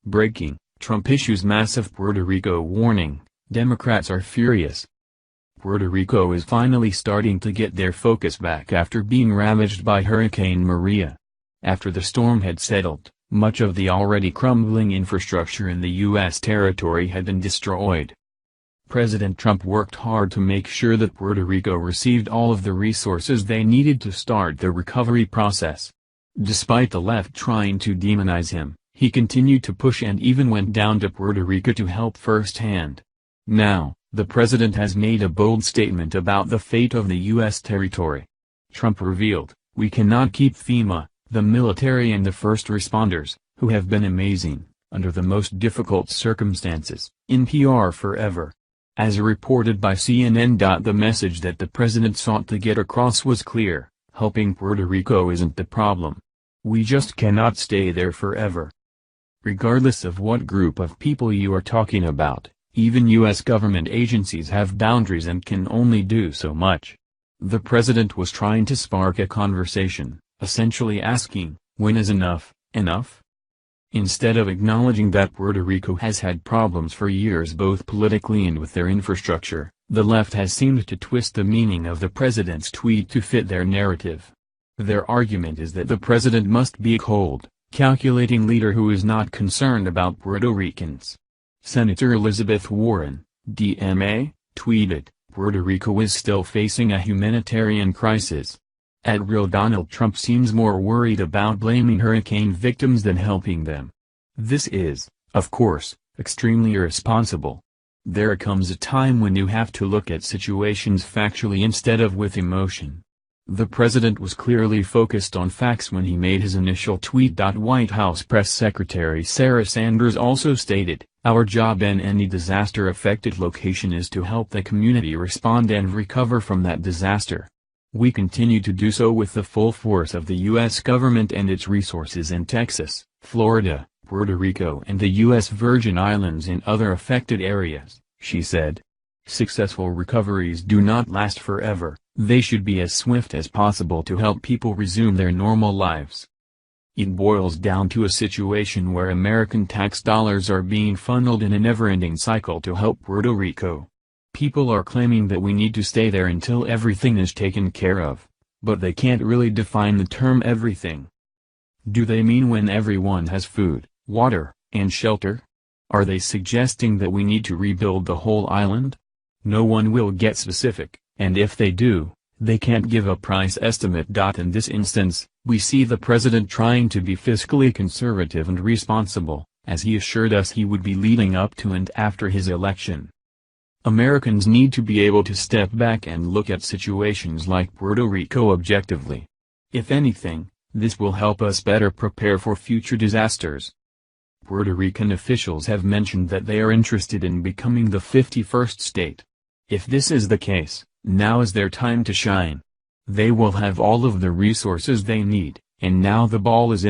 Breaking: Trump issues massive Puerto Rico warning, Democrats are furious. Puerto Rico is finally starting to get their focus back after being ravaged by Hurricane Maria. After the storm had settled, much of the already crumbling infrastructure in the U.S. territory had been destroyed. President Trump worked hard to make sure that Puerto Rico received all of the resources they needed to start the recovery process. Despite the left trying to demonize him, he continued to push and even went down to Puerto Rico to help firsthand. Now, the president has made a bold statement about the fate of the U.S. territory. Trump revealed, "We cannot keep FEMA, the military and the first responders, who have been amazing, under the most difficult circumstances, in PR forever." As reported by CNN. The message that the president sought to get across was clear: helping Puerto Rico isn't the problem. We just cannot stay there forever. Regardless of what group of people you are talking about, even U.S. government agencies have boundaries and can only do so much. The president was trying to spark a conversation, essentially asking, when is enough, enough? Instead of acknowledging that Puerto Rico has had problems for years both politically and with their infrastructure, the left has seemed to twist the meaning of the president's tweet to fit their narrative. Their argument is that the president must be a cold, calculating leader who is not concerned about Puerto Ricans. Senator Elizabeth Warren, DMA, tweeted, "Puerto Rico is still facing a humanitarian crisis." At Real Donald Trump seems more worried about blaming hurricane victims than helping them. This is, of course, extremely irresponsible. There comes a time when you have to look at situations factually instead of with emotion. The president was clearly focused on facts when he made his initial tweet. White House Press Secretary Sarah Sanders also stated, "Our job in any disaster-affected location is to help the community respond and recover from that disaster. We continue to do so with the full force of the U.S. government and its resources in Texas, Florida, Puerto Rico and the U.S. Virgin Islands and other affected areas," she said. Successful recoveries do not last forever, they should be as swift as possible to help people resume their normal lives. It boils down to a situation where American tax dollars are being funneled in a never-ending cycle to help Puerto Rico. People are claiming that we need to stay there until everything is taken care of, but they can't really define the term everything. Do they mean when everyone has food, water, and shelter? Are they suggesting that we need to rebuild the whole island? No one will get specific, and if they do, they can't give a price estimate. In this instance, we see the president trying to be fiscally conservative and responsible, as he assured us he would be leading up to and after his election. Americans need to be able to step back and look at situations like Puerto Rico objectively. If anything, this will help us better prepare for future disasters. Puerto Rican officials have mentioned that they are interested in becoming the 51st state. If this is the case, now is their time to shine. They will have all of the resources they need, and now the ball is in